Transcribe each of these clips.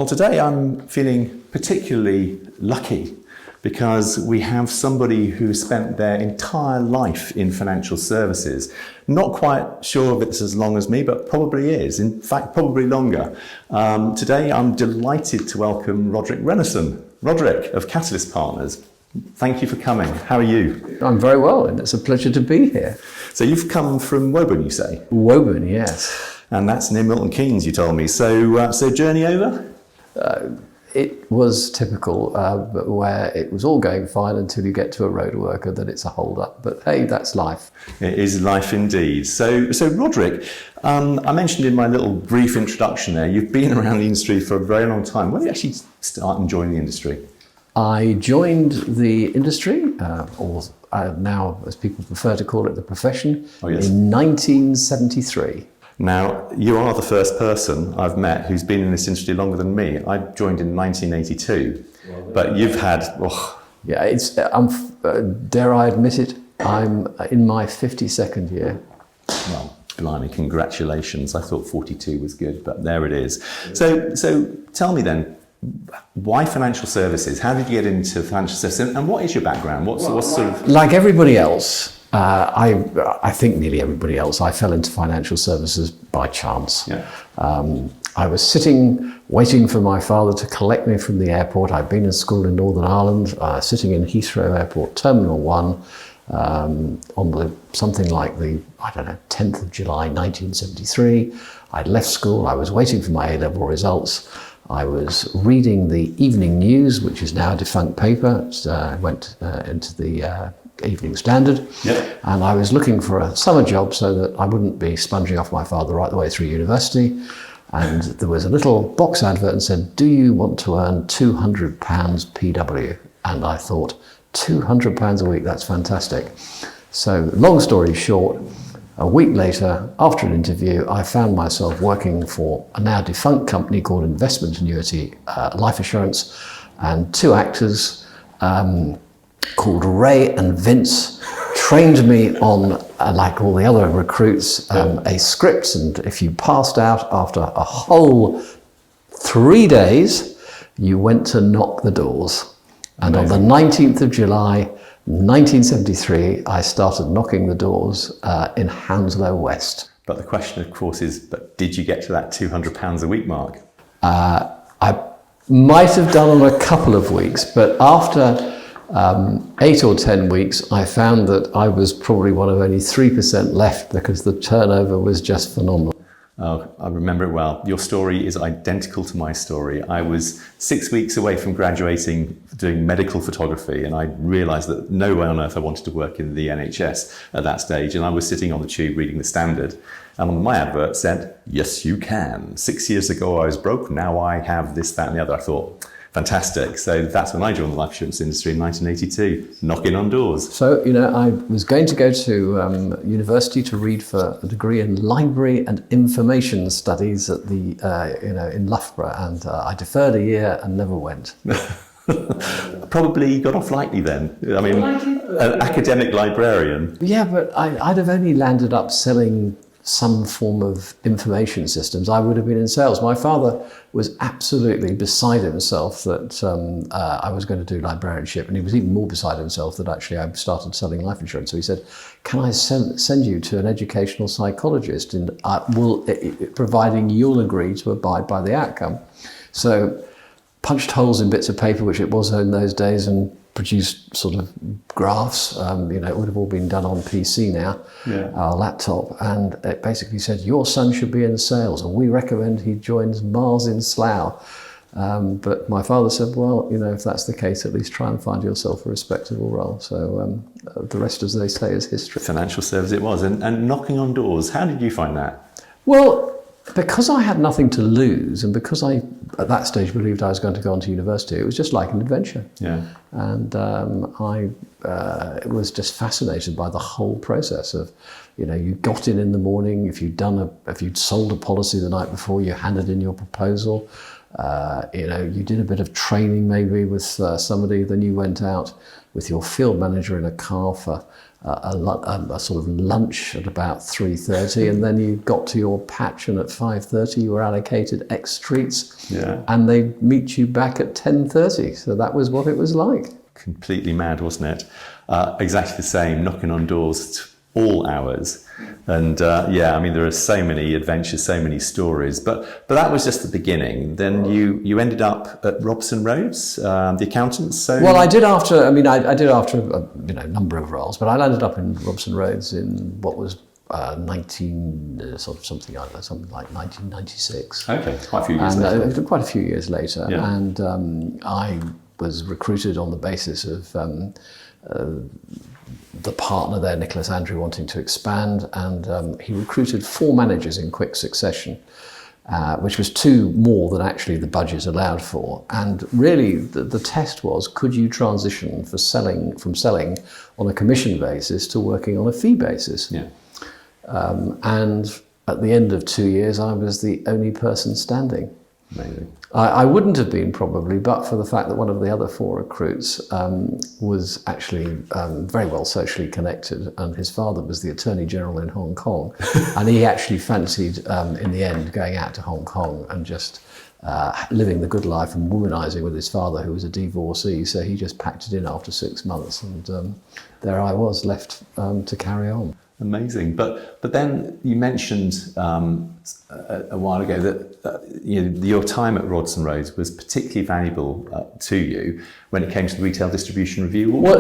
Well, today I'm feeling particularly lucky because we have somebody who spent their entire life in financial services. Not quite sure if it's as long as me, but probably is. In fact, probably longer. Today I'm delighted to welcome Roderic Rennison. Roderic of Catalyst Partners. Thank you for coming. How are you? I'm very well, and it's a pleasure to be here. So you've come from Woburn, you say? Woburn, yes. And that's near Milton Keynes, you told me. So journey over? It was typical, but where it was all going fine until you get to a road worker, then it's a hold-up. But hey, that's life. It is life indeed. So Roderic, I mentioned in my little brief introduction there, you've been around the industry for a very long time. When did you actually start enjoying the industry? I joined the industry, or now, as people prefer to call it, the profession, in 1973. Now, you are the first person I've met who's been in this industry longer than me. I joined in 1982, but you've had... Oh. Yeah, dare I admit it, I'm in my 52nd year. Well, blimey, congratulations. I thought 42 was good, but there it is. So tell me then, why financial services? How did you get into financial services? And what is your background? What's sort of... Like everybody else, I think nearly everybody else, I fell into financial services by chance. Yeah. I was sitting, waiting for my father to collect me from the airport. I'd been in school in Northern Ireland, sitting in Heathrow Airport, Terminal 1, on something like the, 10th of July, 1973. I'd left school, I was waiting for my A-level results. I was reading the Evening News, which is now a defunct paper. I went into the Evening Standard, yep. And I was looking for a summer job so that I wouldn't be sponging off my father right the way through university. And there was a little box advert and said, do you want to earn £200 PW? And I thought, £200 a week, that's fantastic. So long story short, a week later, after an interview, I found myself working for a now defunct company called Investment Annuity Life Assurance, and two actors called Ray and Vince trained me on, like all the other recruits, a script, and if you passed out after a whole 3 days, you went to knock the doors. And Amazing. On the 19th of July, 1973, I started knocking the doors in Hounslow West. But the question, of course, is, but did you get to that £200 a week mark? I might have done on a couple of weeks, but after 8 or 10 weeks, I found that I was probably one of only 3% left because the turnover was just phenomenal. Oh, I remember it well. Your story is identical to my story. I was 6 weeks away from graduating, doing medical photography, and I realised that no way on earth I wanted to work in the NHS at that stage. And I was sitting on the tube reading the Standard, and on my advert said, yes, you can. 6 years ago I was broke, now I have this, that and the other. I thought, fantastic. So that's when I joined the life insurance industry in 1982, knocking on doors. So, I was going to go to university to read for a degree in library and information studies at the, in Loughborough, and I deferred a year and never went. Probably got off lightly then. I mean, an academic librarian. Yeah, but I'd have only landed up selling some form of information systems. I would have been in sales. My father was absolutely beside himself that I was going to do librarianship, and he was even more beside himself that actually I started selling life insurance. So he said, can I send you to an educational psychologist, and providing you'll agree to abide by the outcome. So punched holes in bits of paper, which it was in those days, and produced sort of graphs. It would have all been done on PC now, our laptop, and it basically said, your son should be in sales, and we recommend he joins Mars in Slough. But my father said, well, if that's the case, at least try and find yourself a respectable role. So the rest, as they say, is history. Financial service it was. And knocking on doors, how did you find that? Well, because I had nothing to lose, and because I, at that stage, believed I was going to go on to university, it was just like an adventure. Yeah. And I was just fascinated by the whole process of You got in the morning. If you'd sold a policy the night before, you handed in your proposal. You did a bit of training maybe with somebody. Then you went out with your field manager in a car for a sort of lunch at about 3:30, and then you got to your patch, and at 5:30 you were allocated X streets, and they'd meet you back at 10:30. So that was what it was like. Completely mad, wasn't it? Exactly the same, knocking on doors at all hours. And there are so many adventures, so many stories, but that was just the beginning. Then you ended up at Robson Rhodes, the accountants. So well, I did after. I did after a number of roles, but I landed up in Robson Rhodes in what was something like 1996. Okay, quite a few years later. Quite a few years later, yeah. And I was recruited on the basis of the partner there, Nicholas Andrew, wanting to expand, and he recruited 4 managers in quick succession, which was 2 more than actually the budget allowed for. And really, the test was, could you transition from selling on a commission basis to working on a fee basis? Yeah. And at the end of 2 years, I was the only person standing. Amazing. I wouldn't have been probably, but for the fact that one of the other 4 recruits was actually very well socially connected, and his father was the Attorney General in Hong Kong, and he actually fancied, in the end, going out to Hong Kong and just living the good life and womanizing with his father, who was a divorcee. So he just packed it in after 6 months, and there I was, left to carry on. Amazing. But then you mentioned a while ago that your time at Rodson Rhodes was particularly valuable to you when it came to the retail distribution review. It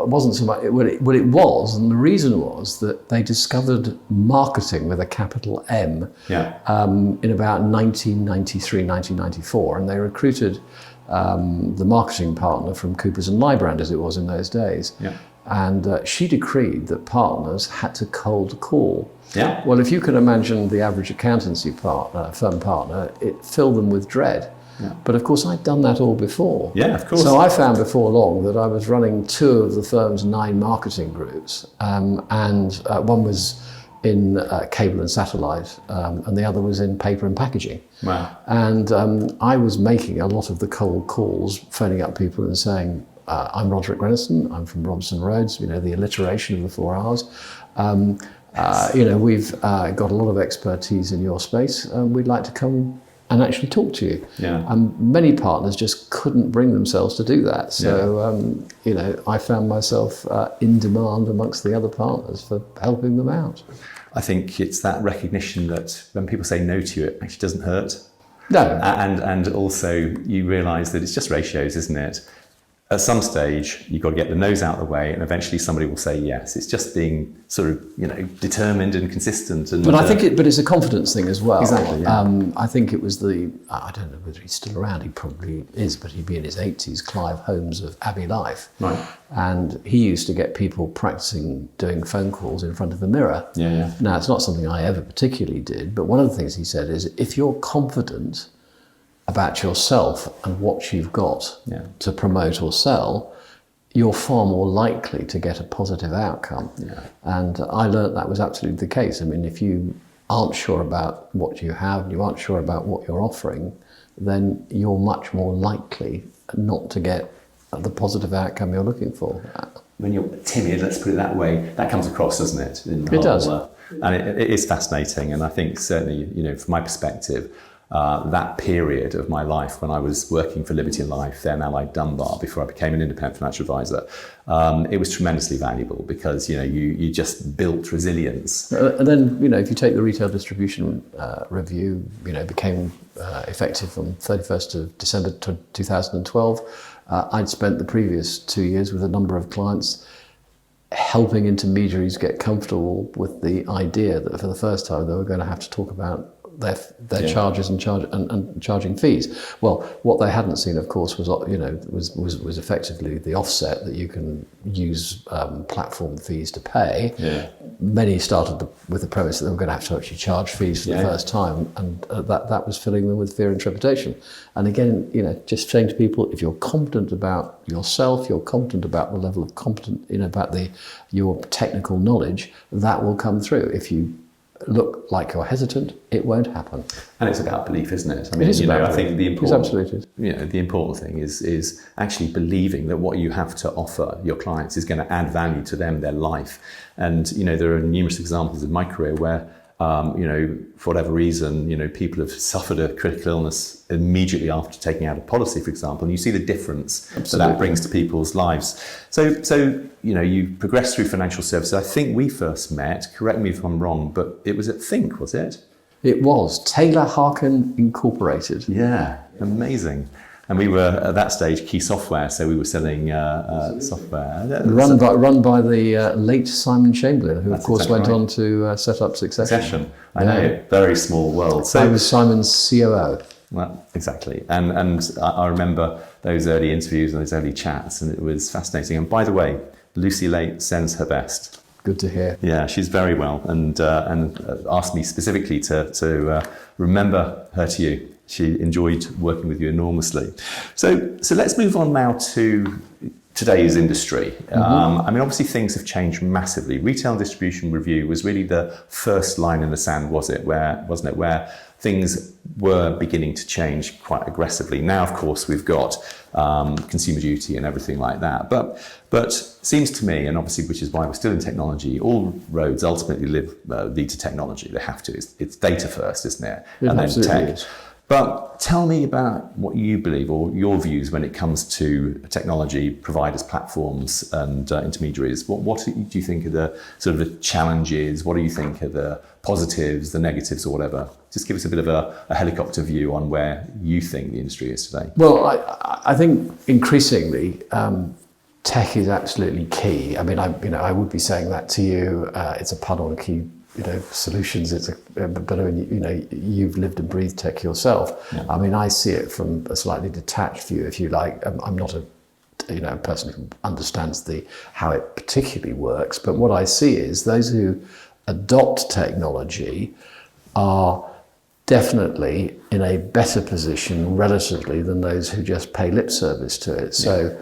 wasn't so much. Well, it was, and the reason was that they discovered marketing with a capital M in about 1993, 1994, and they recruited the marketing partner from Coopers and Lybrand, as it was in those days. Yeah. And she decreed that partners had to cold call. Yeah. Well, if you can imagine the average accountancy firm partner, it filled them with dread. Yeah. But of course, I'd done that all before. Yeah, of course. So I found before long that I was running 2 of the firm's 9 marketing groups, and one was in cable and satellite, and the other was in paper and packaging. Wow. And I was making a lot of the cold calls, phoning up people and saying, I'm Roderic Rennison, I'm from Robson Rhodes, the alliteration of the 4 R's. We've got a lot of expertise in your space, and we'd like to come and actually talk to you. Yeah. Many partners just couldn't bring themselves to do that. So, I found myself in demand amongst the other partners for helping them out. I think it's that recognition that when people say no to you, it actually doesn't hurt. No. And also you realise that it's just ratios, isn't it? At some stage, you've got to get the no's out of the way, and eventually somebody will say yes. It's just being sort of, determined and consistent. And, but I think it's a confidence thing as well. Exactly. Yeah. I think it was I don't know whether he's still around. He probably is, but he'd be in his 80s. Clive Holmes of Abbey Life. Right. And he used to get people practicing doing phone calls in front of the mirror. Yeah. Now, it's not something I ever particularly did, but one of the things he said is, if you're confident about yourself and what you've got to promote or sell, you're far more likely to get a positive outcome. Yeah. And I learned that was absolutely the case. I mean, if you aren't sure about what you have, and you aren't sure about what you're offering, then you're much more likely not to get the positive outcome you're looking for. When you're timid, let's put it that way, that comes across, doesn't it? It does. And it is fascinating. And I think certainly, from my perspective, that period of my life when I was working for Liberty and Life, then Allied Dunbar, before I became an independent financial advisor, it was tremendously valuable because you just built resilience. And then if you take the retail distribution review, became effective on 31st of December 2012. I'd spent the previous 2 years with a number of clients helping intermediaries get comfortable with the idea that for the first time they were going to have to talk about their charges and charging fees. Well, what they hadn't seen, of course, was effectively the offset that you can use platform fees to pay. Yeah. many started with the premise that they were going to have to actually charge fees for the first time, and that was filling them with fear and trepidation. And again, just saying to people, if you're competent about yourself, you're competent about the level of about your technical knowledge, that will come through. If you look like you're hesitant, it won't happen. And it's about belief, isn't it? I mean, it is about I think the important, the important thing is actually believing that what you have to offer your clients is going to add value to them, their life. And there are numerous examples in my career where for whatever reason, people have suffered a critical illness immediately after taking out a policy, for example, and you see the difference that brings to people's lives. So you progress through financial services. I think we first met, correct me if I'm wrong, but it was at Think, was it? It was. Taylor Harkin Incorporated. Yeah, amazing. And we were at that stage Key Software, so we were selling software run by the late Simon Chamberlain, who of course went on to set up Succession. I know, very small world. So I was Simon's COO. Well, exactly. And I remember those early interviews and those early chats, and it was fascinating. And by the way, Lucy Late sends her best. Good to hear. Yeah, she's very well, and asked me specifically to remember her to you. She enjoyed working with you enormously. So let's move on now to today's industry. I mean, obviously things have changed massively. Retail and distribution review was really the first line in the sand, wasn't it? Where things were beginning to change quite aggressively. Now, of course, we've got consumer duty and everything like that. But seems to me, and obviously, which is why we're still in technology, all roads ultimately lead to technology. They have to. It's data first, isn't it? And then tech. Is. But tell me about what you believe or your views when it comes to technology providers, platforms and intermediaries. What do you think are the sort of the challenges? What do you think are the positives, the negatives or whatever? Just give us a bit of a helicopter view on where you think the industry is today. Well, I think increasingly tech is absolutely key. I mean, I would be saying that to you. It's a pun on key solutions. But you've lived and breathed tech yourself. Yeah. I mean, I see it from a slightly detached view, if you like. I'm not a person who understands how it particularly works, but what I see is those who adopt technology are definitely in a better position relatively than those who just pay lip service to it. So,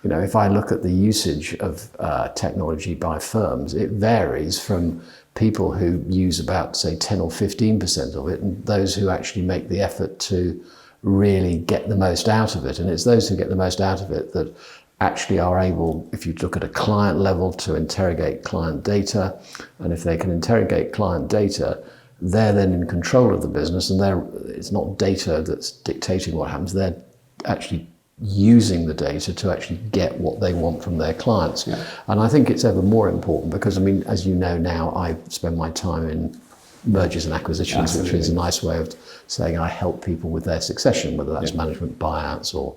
if I look at the usage of technology by firms, it varies from people who use about, say, 10 or 15% of it, and those who actually make the effort to really get the most out of it. And it's those who get the most out of it that actually are able, if you look at a client level, to interrogate client data. And if they can interrogate client data, they're then in control of the business, and it's not data that's dictating what happens. They're actually using the data to actually get what they want from their clients. Yeah. And I think it's ever more important because, I mean, as you know now, I spend my time in mergers and acquisitions, Absolutely. Which is a nice way of saying I help people with their succession, whether that's management buyouts or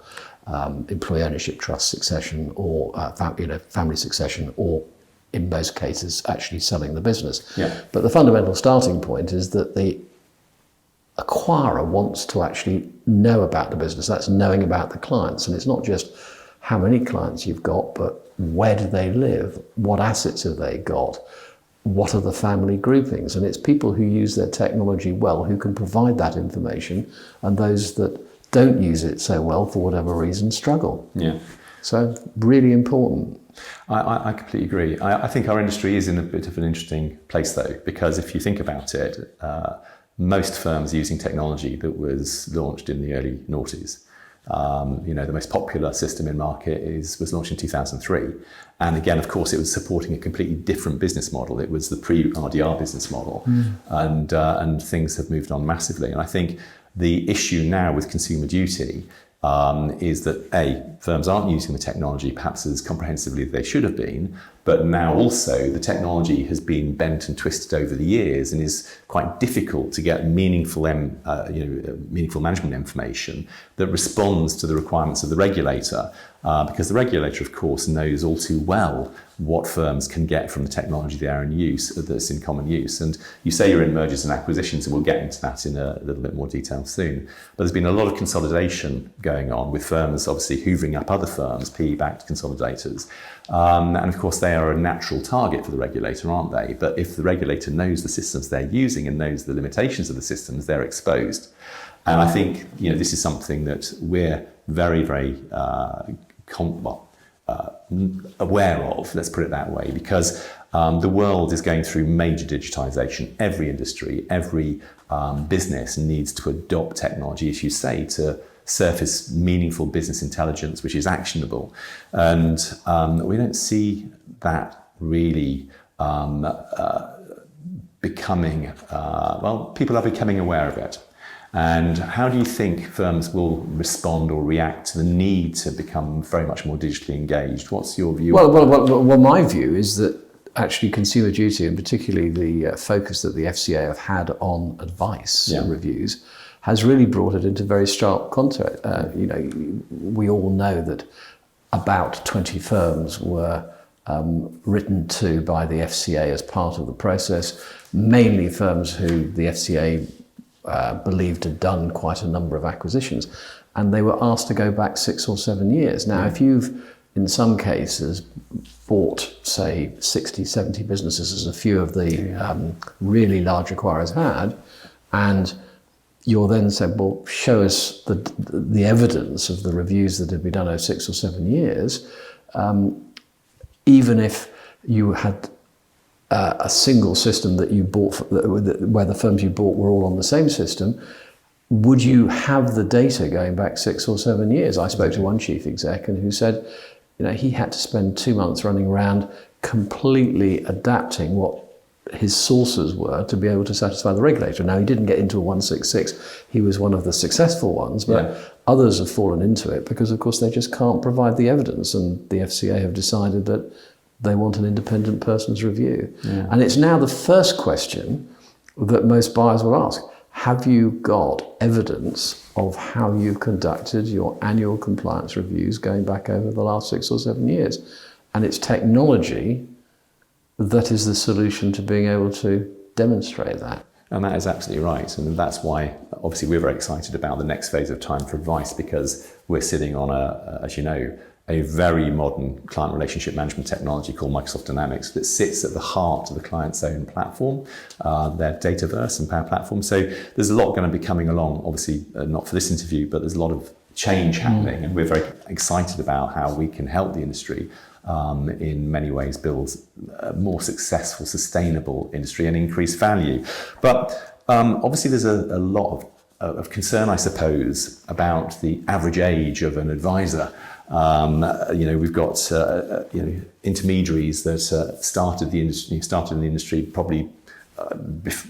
employee ownership trust succession or family succession, or in most cases actually selling the business. Yeah. But the fundamental starting point is that the acquirer wants to actually know about the business. That's knowing about the clients. And it's not just how many clients you've got, but where do they live? What assets have they got? What are the family groupings? And it's people who use their technology well who can provide that information, and those that don't use it so well for whatever reason struggle. Yeah. So really important. I completely agree. I think our industry is in a bit of an interesting place though, because if you think about it, most firms are using technology that was launched in the early noughties. The most popular system in market was launched in 2003. And again, of course, it was supporting a completely different business model. It was the pre-RDR business model. And things have moved on massively. And I think the issue now with consumer duty is that firms aren't using the technology perhaps as comprehensively as they should have been, but now also the technology has been bent and twisted over the years and is quite difficult to get meaningful management information that responds to the requirements of the regulator, because the regulator, of course, knows all too well what firms can get from the technology they are in use, that's in common use. And you say you're in mergers and acquisitions, and we'll get into that in a little bit more detail soon. But there's been a lot of consolidation going on with firms obviously hoovering up other firms, PE-backed consolidators. And of course, they FCA are a natural target for the regulator, aren't they? But if the regulator knows the systems they're using and knows the limitations of the systems, they're exposed. And I think this is something that we're very, very aware of, let's put it that way, because the world is going through major digitization. Every industry, every business needs to adopt technology, as you say, to surface meaningful business intelligence, which is actionable. And we don't see that really becoming, people are becoming aware of it. And how do you think firms will respond or react to the need to become very much more digitally engaged? What's your view? Well, my view is that actually Consumer Duty, and particularly the focus that the FCA have had on advice reviews, has really brought it into very stark contrast. We all know that about 20 firms were written to by the FCA as part of the process, mainly firms who the FCA believed had done quite a number of acquisitions, and they were asked to go back 6 or 7 years. Now, if you've, in some cases, bought, say, 60, 70 businesses, as a few of the really large acquirers had, and you're then said, well, show us the evidence of the reviews that had been done over 6 or 7 years, even if you had a single system that you bought, where the firms you bought were all on the same system, would you have the data going back 6 or 7 years? I spoke to one chief exec and who said, he had to spend 2 months running around completely adapting what his sources were to be able to satisfy the regulator. Now, he didn't get into a 166. He was one of the successful ones, but others have fallen into it because, of course, they just can't provide the evidence, and the FCA have decided that they want an independent person's review. Yeah. And it's now the first question that most buyers will ask. Have you got evidence of how you've conducted your annual compliance reviews going back over the last 6 or 7 years? And it's technology that is the solution to being able to demonstrate that. And that is absolutely right. And that's why, obviously, we're very excited about the next phase of Time for Advice, because we're sitting on as you know, a very modern client relationship management technology called Microsoft Dynamics that sits at the heart of the client's own platform, their Dataverse and Power Platform. So there's a lot going to be coming along, obviously not for this interview, but there's a lot of change happening, and we're very excited about how we can help the industry in many ways build a more successful, sustainable industry and increase value. But obviously there's a lot of concern, I suppose, about the average age of an advisor. We've got intermediaries that started in the industry probably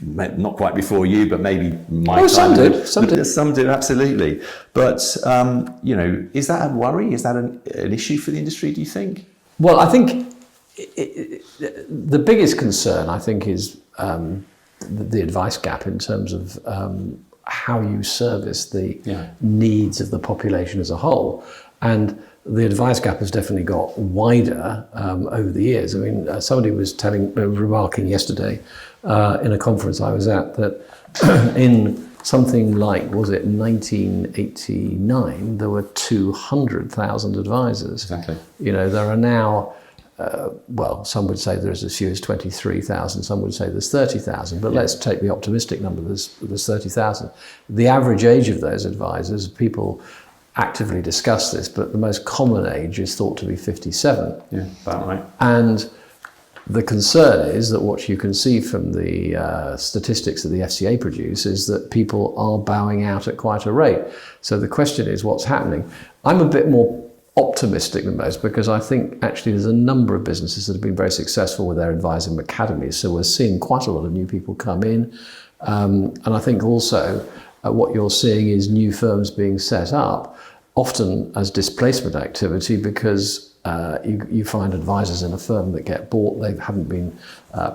not quite before you, but maybe my time. Some did. Some did, absolutely. But is that a worry? Is that an issue for the industry, do you think? Well, I think the biggest concern, I think, is the advice gap in terms of how you service the needs of the population as a whole. And the advice gap has definitely got wider over the years. I mean, somebody was remarking yesterday in a conference I was at that in something like, was it 1989, there were 200,000 advisors. Exactly. There are now, some would say there's as few as 23,000, some would say there's 30,000, but let's take the optimistic number, there's 30,000. The average age of those advisors, people actively discuss this, but the most common age is thought to be 57. Yeah, about right. And the concern is that what you can see from the statistics that the FCA produce is that people are bowing out at quite a rate. So the question is, what's happening? I'm a bit more optimistic than most, because I think actually there's a number of businesses that have been very successful with their advising academies. So we're seeing quite a lot of new people come in. And I think also what you're seeing is new firms being set up, often as displacement activity, because you find advisors in a firm that get bought, they haven't been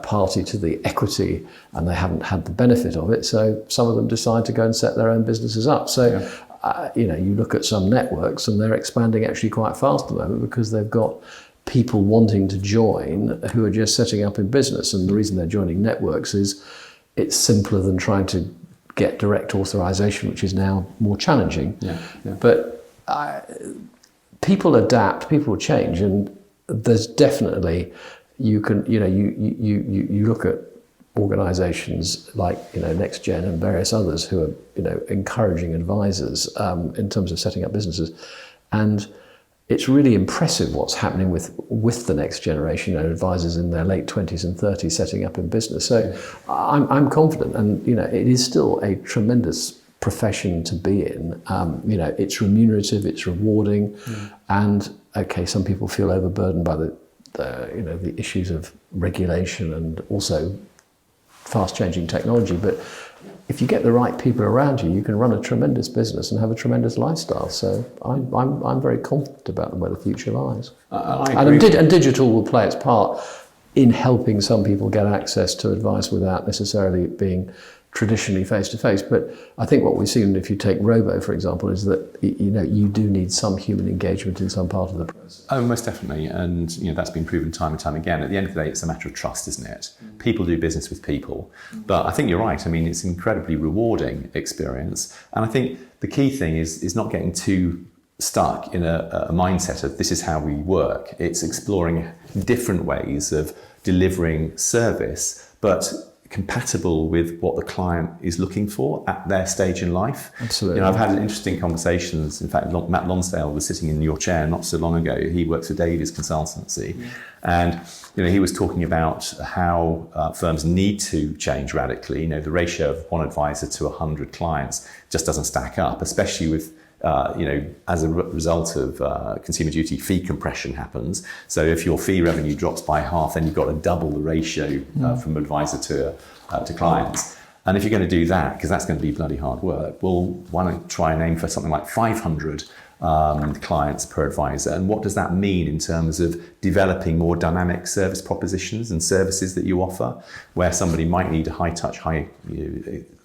party to the equity and they haven't had the benefit of it. So some of them decide to go and set their own businesses up. So, you look at some networks and they're expanding actually quite fast at the moment because they've got people wanting to join who are just setting up in business. And the reason they're joining networks is it's simpler than trying to get direct authorization, which is now more challenging. But people adapt, people change, and there's definitely you can, you look at organisations like NextGen and various others who are encouraging advisors in terms of setting up businesses, and it's really impressive what's happening with the next generation, advisors in their late 20s and 30s setting up in business. So I'm confident, and it is still a tremendous profession to be in. It's remunerative, it's rewarding, and okay, some people feel overburdened by the issues of regulation and also fast-changing technology, but if you get the right people around you, you can run a tremendous business and have a tremendous lifestyle. So I'm very confident about where the future lies. And digital will play its part in helping some people get access to advice without necessarily being traditionally face-to-face. But I think what we've seen, if you take Robo, for example, is that you do need some human engagement in some part of the process. Oh, most definitely. And that's been proven time and time again. At the end of the day, it's a matter of trust, isn't it? People do business with people. But I think you're right. I mean, it's an incredibly rewarding experience. And I think the key thing is not getting too stuck in a mindset of this is how we work. It's exploring different ways of delivering service, but compatible with what the client is looking for at their stage in life. Absolutely. I've had interesting conversations. In fact, Matt Lonsdale was sitting in your chair not so long ago. He works for Davies Consultancy, and he was talking about how firms need to change radically. The ratio of one advisor to 100 clients just doesn't stack up, especially with as a result of consumer duty, fee compression happens. So if your fee revenue drops by half, then you've got to double the ratio from advisor to clients. And if you're going to do that, because that's going to be bloody hard work, well, why not try and aim for something like 500 clients per advisor? And what does that mean in terms of developing more dynamic service propositions and services that you offer, where somebody might need a high touch, high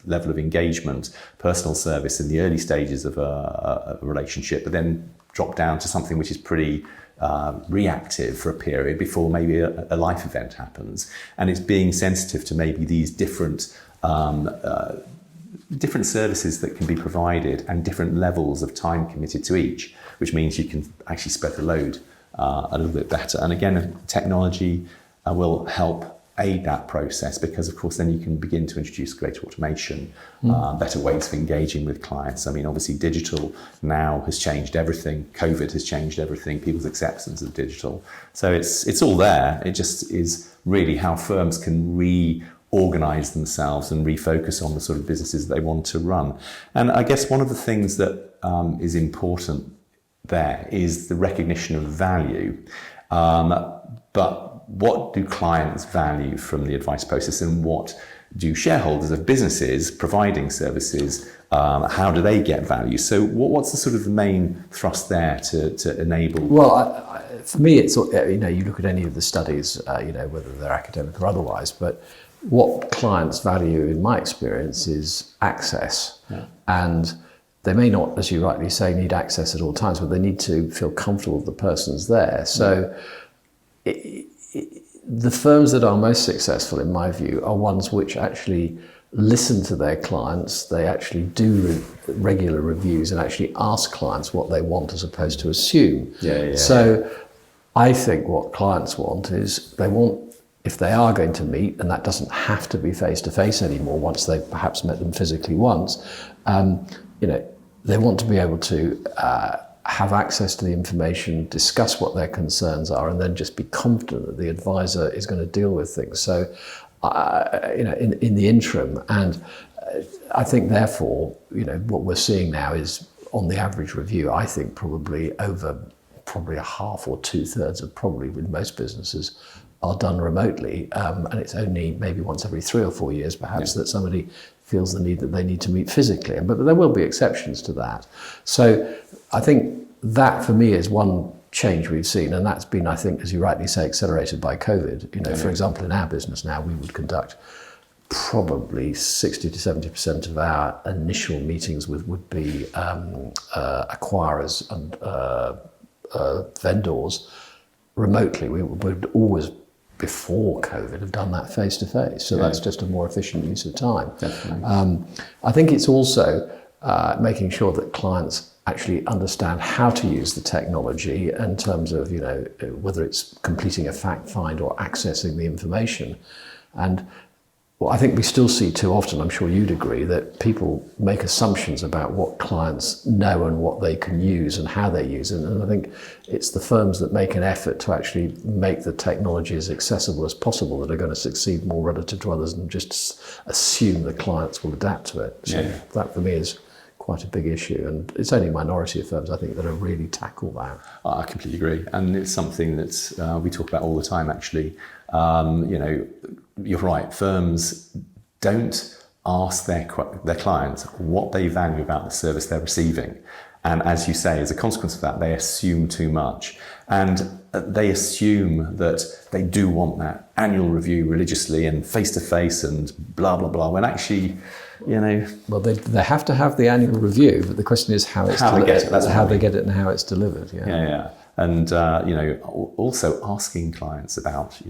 level of engagement, personal service in the early stages of a relationship, but then drop down to something which is pretty reactive for a period before maybe a life event happens. And it's being sensitive to maybe these different services that can be provided and different levels of time committed to each, which means you can actually spread the load a little bit better. And again, technology will help aid that process, because of course then you can begin to introduce greater automation, better ways of engaging with clients. I mean, obviously digital now has changed everything. COVID has changed everything, people's acceptance of digital. So it's all there. It just is really how firms can reorganize themselves and refocus on the sort of businesses they want to run. And I guess one of the things that is important there is the recognition of value. But what do clients value from the advice process, and what do shareholders of businesses providing services, how do they get value? So what's the sort of the main thrust there to enable? Well, for me, it's, you look at any of the studies, whether they're academic or otherwise, but what clients value, in my experience, is access. Yeah. And they may not, as you rightly say, need access at all times, but they need to feel comfortable the person's there. So the firms that are most successful, in my view, are ones which actually listen to their clients. They actually do regular reviews and actually ask clients what they want, as opposed to assume. So I think what clients want is, they want, if they are going to meet, and that doesn't have to be face-to-face anymore once they've perhaps met them physically once, they want to be able to have access to the information, discuss what their concerns are, and then just be confident that the advisor is going to deal with things. So, in the interim, and I think therefore, what we're seeing now is, on the average review, I think probably a half or 2/3 of, probably with most businesses, are done remotely, and it's only maybe once every 3 or 4 years perhaps that somebody feels the need that they need to meet physically, but there will be exceptions to that. So I think that for me is one change we've seen, and that's been, I think, as you rightly say, accelerated by COVID. For example, in our business now, we would conduct probably 60 to 70% of our initial meetings would be acquirers and vendors remotely. We would always, before COVID, have done that face to face. So that's just a more efficient use of time. Definitely. I think it's also making sure that clients actually understand how to use the technology in terms of, whether it's completing a fact find or accessing the information. And well, I think we still see too often, I'm sure you'd agree, that people make assumptions about what clients know and what they can use and how they use it. And I think it's the firms that make an effort to actually make the technology as accessible as possible that are going to succeed more relative to others than just assume the clients will adapt to it. So that for me is quite a big issue, and it's only a minority of firms, I think, that have really tackled that. I completely agree, and it's something that we talk about all the time, actually. You're right, firms don't ask their clients what they value about the service they're receiving. And as you say, as a consequence of that, they assume too much. And they assume that they do want that annual review religiously and face-to-face and blah, blah, blah, when actually, Well, they have to have the annual review, but the question is how they get it. That's how they get it and how it's delivered. Yeah. And, also asking clients about,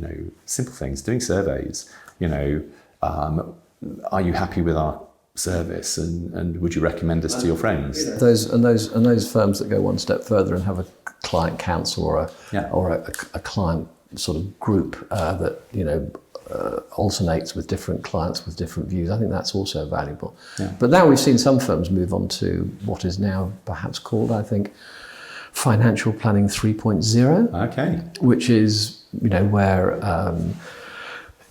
simple things, doing surveys, are you happy with our service and would you recommend us to your friends? Those firms that go one step further and have a client council or a client sort of group that, alternates with different clients with different views. I think that's also valuable. Yeah. But now we've seen some firms move on to what is now perhaps called, I think, Financial Planning 3.0. Okay. Which is, where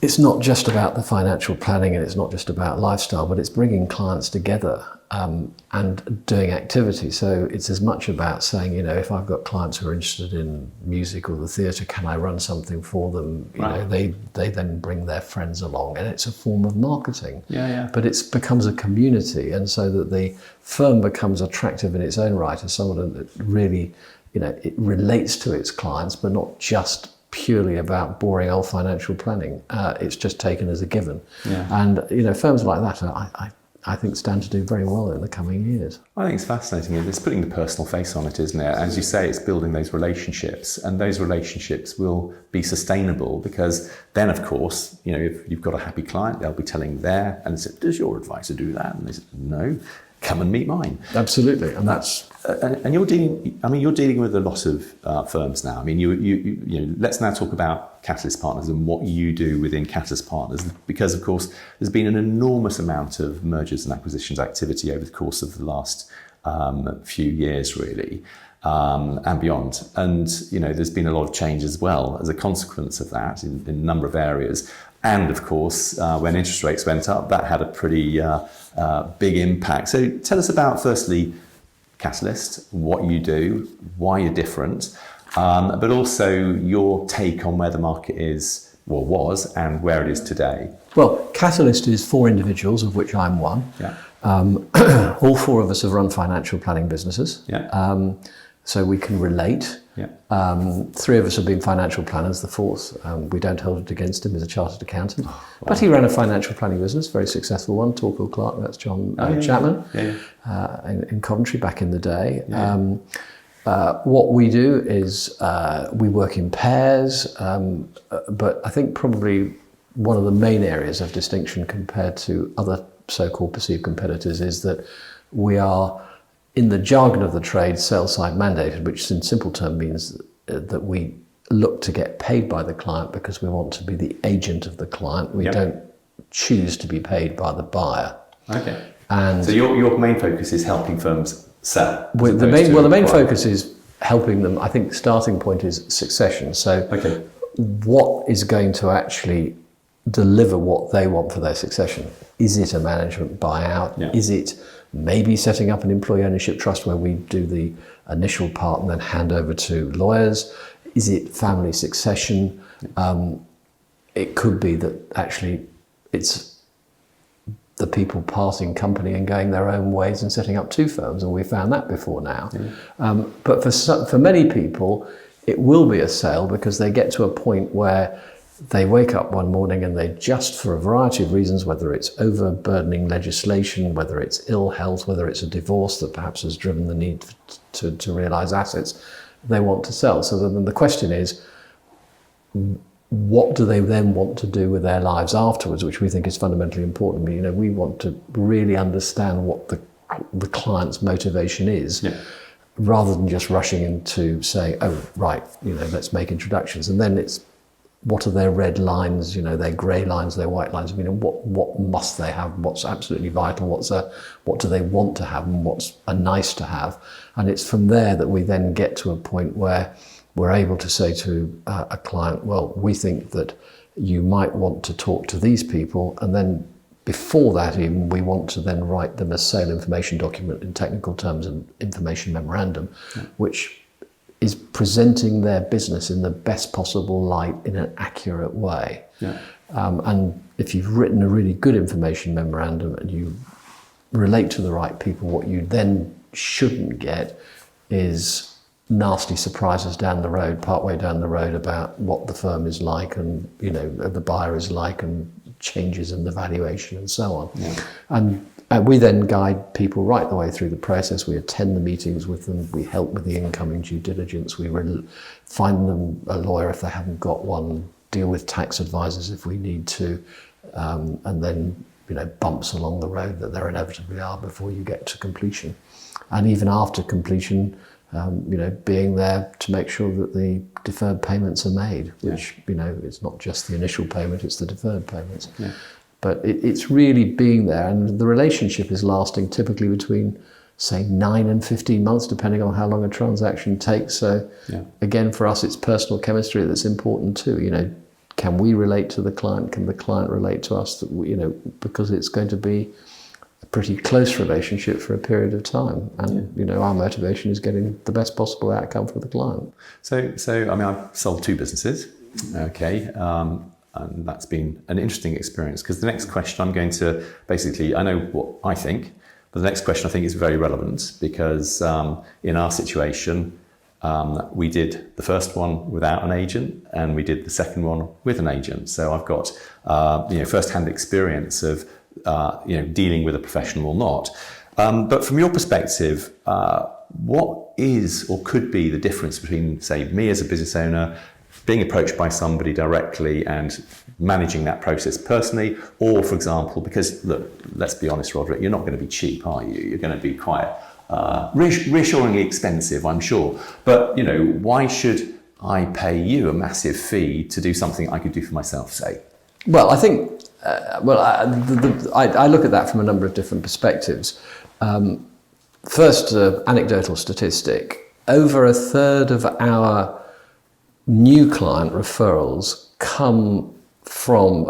it's not just about the financial planning and it's not just about lifestyle, but it's bringing clients together and doing activity. So it's as much about saying, if I've got clients who are interested in music or the theatre, can I run something for them? They then bring their friends along, and it's a form of marketing. But it becomes a community, and so that the firm becomes attractive in its own right as someone that really, it relates to its clients, but not just purely about boring old financial planning. It's just taken as a given. And firms like that I think stand to do very well in the coming years. I think it's fascinating. It's putting the personal face on it, isn't it? As you say, it's building those relationships, and those relationships will be sustainable because then, of course, if you've got a happy client, they'll be telling and say, does your advisor do that? And they say, no, come and meet mine. Absolutely, and that's. And you're dealing with a lot of firms now. I mean, you let's now talk about Catalyst Partners and what you do within Catalyst Partners, because of course there's been an enormous amount of mergers and acquisitions activity over the course of the last few years, really, and beyond. And there's been a lot of change as well as a consequence of that in a number of areas. And of course, when interest rates went up, that had a pretty big impact. So tell us about, firstly, Catalyst, what you do, why you're different, but also your take on where the market is, was, and where it is today. Well, Catalyst is 4 individuals, of which I'm one. Yeah. All 4 of us have run financial planning businesses. Yeah. So we can relate. Yeah. 3 of us have been financial planners. The 4th, we don't hold it against him, is a chartered accountant. Oh, wow. But he ran a financial planning business, very successful one, Torquil Clark, that's John Chapman, in Coventry back in the day. Yeah. What we do is we work in pairs, but I think probably one of the main areas of distinction compared to other so-called perceived competitors is that we are, in the jargon of the trade, sell-side mandated, which in simple terms means that we look to get paid by the client because we want to be the agent of the client. We don't choose to be paid by the buyer. Okay. And so your main focus is helping firms sell? The main focus is helping them. I think the starting point is succession. So what is going to actually deliver what they want for their succession? Is it a management buyout? Yeah. Is it maybe setting up an employee ownership trust where we do the initial part and then hand over to lawyers? Is it family succession? It could be that actually it's the people parting company and going their own ways and setting up 2 firms, and we've found that before now. Yeah. But for many people, it will be a sale because they get to a point where they wake up one morning and they just, for a variety of reasons, whether it's overburdening legislation, whether it's ill health, whether it's a divorce that perhaps has driven the need to realise assets, they want to sell. So then the question is, what do they then want to do with their lives afterwards, which we think is fundamentally important. We want to really understand what the the client's motivation is, Yeah. rather than just rushing into saying, oh, right, let's make introductions. And then it's, what are their red lines, their grey lines, their white lines? What must they have? What's absolutely vital? What do they want to have? And what's a nice to have? And it's from there that we then get to a point where we're able to say to a client, well, we think that you might want to talk to these people. And then before that even, we want to then write them a sale information document, in technical terms, an information memorandum, which is presenting their business in the best possible light in an accurate way. Yeah. And if you've written a really good information memorandum and you relate to the right people, what you then shouldn't get is nasty surprises down the road, partway down the road, about what the firm is like and the buyer is like, and changes in the valuation and so on. Yeah. And we then guide people right the way through the process. We attend the meetings with them. We help with the incoming due diligence. We find them a lawyer if they haven't got one, deal with tax advisors if we need to, and then bumps along the road that there inevitably are before you get to completion. And even after completion, being there to make sure that the deferred payments are made, which, it's not just the initial payment, it's the deferred payments. Yeah. But it's really being there, and the relationship is lasting typically between, say, 9 and 15 months, depending on how long a transaction takes. So again, for us, it's personal chemistry that's important too. Can we relate to the client? Can the client relate to us? Because it's going to be a pretty close relationship for a period of time. And, our motivation is getting the best possible outcome for the client. So I've sold 2 businesses. Okay. And that's been an interesting experience, because the next question I'm going to basically, I know what I think, but the next question I think is very relevant, because in our situation, we did the first one without an agent and we did the second one with an agent. So I've got first-hand experience of dealing with a professional or not. But from your perspective, what is or could be the difference between, say, me as a business owner being approached by somebody directly and managing that process personally, or, for example, because, look, let's be honest, Roderic, you're not going to be cheap, are you? You're going to be quite reassuringly expensive, I'm sure. But, why should I pay you a massive fee to do something I could do for myself, say? Well, I think, I look at that from a number of different perspectives. First, anecdotal statistic. Over a third of our new client referrals come from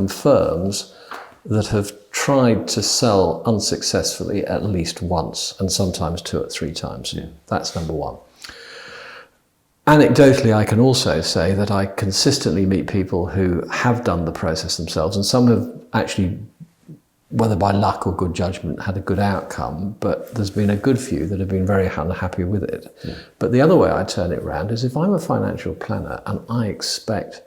firms that have tried to sell unsuccessfully at least once, and sometimes 2 or 3 times. Yeah. That's number one. Anecdotally, I can also say that I consistently meet people who have done the process themselves, and some have actually, whether by luck or good judgment, had a good outcome, but there's been a good few that have been very unhappy with it. Yeah. But the other way I turn it around is, if I'm a financial planner and I expect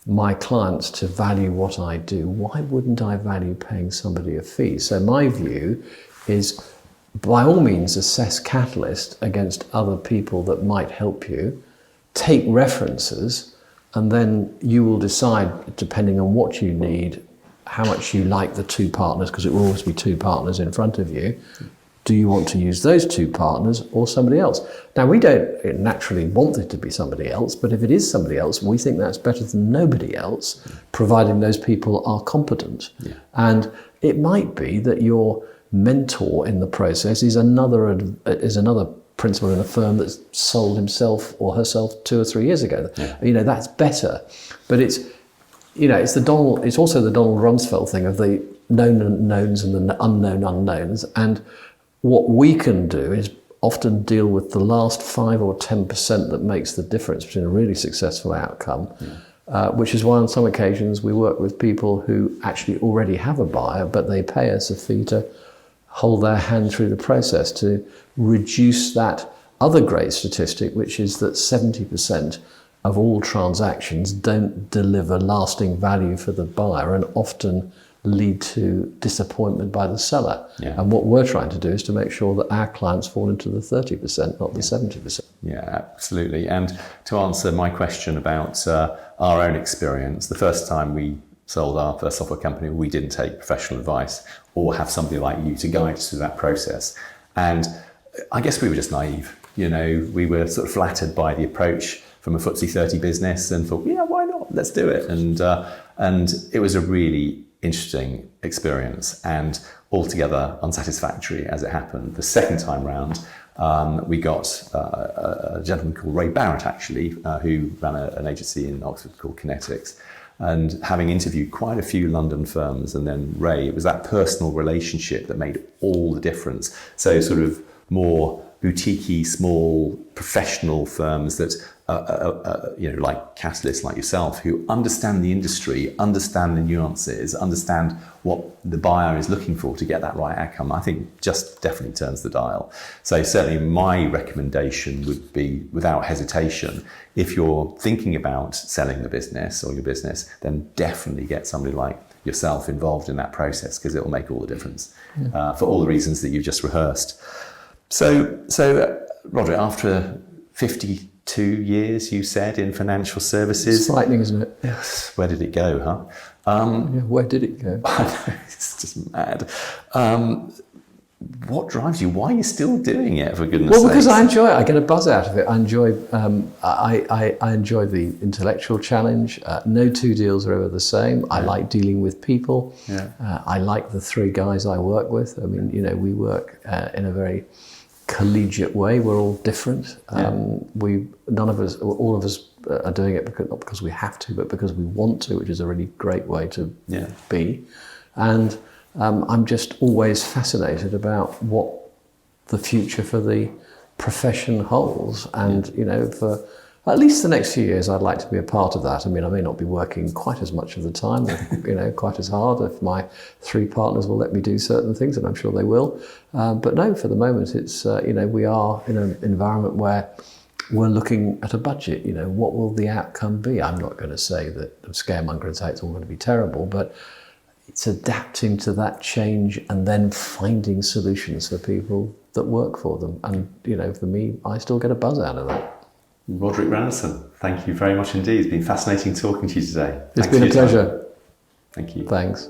my clients to value what I do, why wouldn't I value paying somebody a fee? So my view is, by all means, assess Catalyst against other people that might help you, take references, and then you will decide, depending on what you need, how much you like the 2 partners, because it will always be 2 partners in front of you. Do you want to use those 2 partners or somebody else? Now, we don't naturally want it to be somebody else, but if it is somebody else, we think that's better than nobody else, providing those people are competent. Yeah. And it might be that your mentor in the process is another principal in a firm that's sold himself or herself 2 or 3 years ago. Yeah. That's better. But it's also the Donald Rumsfeld thing of the known unknowns and the unknown unknowns. And what we can do is often deal with the last 5 or 10% that makes the difference between a really successful outcome, which is why on some occasions we work with people who actually already have a buyer, but they pay us a fee to hold their hand through the process, to reduce that other great statistic, which is that 70% of all transactions don't deliver lasting value for the buyer and often lead to disappointment by the seller. Yeah. And what we're trying to do is to make sure that our clients fall into the 30%, not the 70%. Yeah, absolutely. And to answer my question about our own experience, the first time we sold our first software company, we didn't take professional advice or have somebody like you to guide us through that process. And I guess we were just naive. You know, we were sort of flattered by the approach from a FTSE 30 business and thought, yeah, why not? Let's do it. And it was a really interesting experience and altogether unsatisfactory as it happened. The second time round, we got a gentleman called Ray Barrett, actually, who ran an agency in Oxford called Kinetics. And having interviewed quite a few London firms, and then Ray, it was that personal relationship that made all the difference. So sort of more boutique-y, small, professional firms that, you know, like Catalyst, like yourself, who understand the industry, understand the nuances, understand what the buyer is looking for to get that right outcome, I think just definitely turns the dial. So certainly my recommendation would be, without hesitation, if you're thinking about selling the business or your business, then definitely get somebody like yourself involved in that process, because it will make all the difference for all the reasons that you've just rehearsed. So Roderic, after 52 years, you said, in financial services. It's frightening, isn't it? Yes. Where did it go, huh? Yeah, where did it go? I know, it's just mad. What drives you? Why are you still doing it, for goodness sake? Well, because I enjoy it. I get a buzz out of it. I enjoy I enjoy the intellectual challenge. No two deals are ever the same. I like dealing with people. Yeah. I like the three guys I work with. I mean, you know, we work in a very collegiate way. We're all different. All of us are doing it not because we have to, but because we want to, which is a really great way to be. And I'm just always fascinated about what the future for the profession holds. And, you know, for at least the next few years, I'd like to be a part of that. I mean, I may not be working quite as much of the time, or, you know, quite as hard, if my three partners will let me do certain things, and I'm sure they will. But no, for the moment, it's, you know, we are in an environment where we're looking at a budget. You know, what will the outcome be? I'm not going to say that scaremonger and say it's all going to be terrible, but it's adapting to that change and then finding solutions for people that work for them. And, you know, for me, I still get a buzz out of that. Roderic Rennison, thank you very much indeed. It's been fascinating talking to you today. It's been a pleasure. Thank you. Thanks.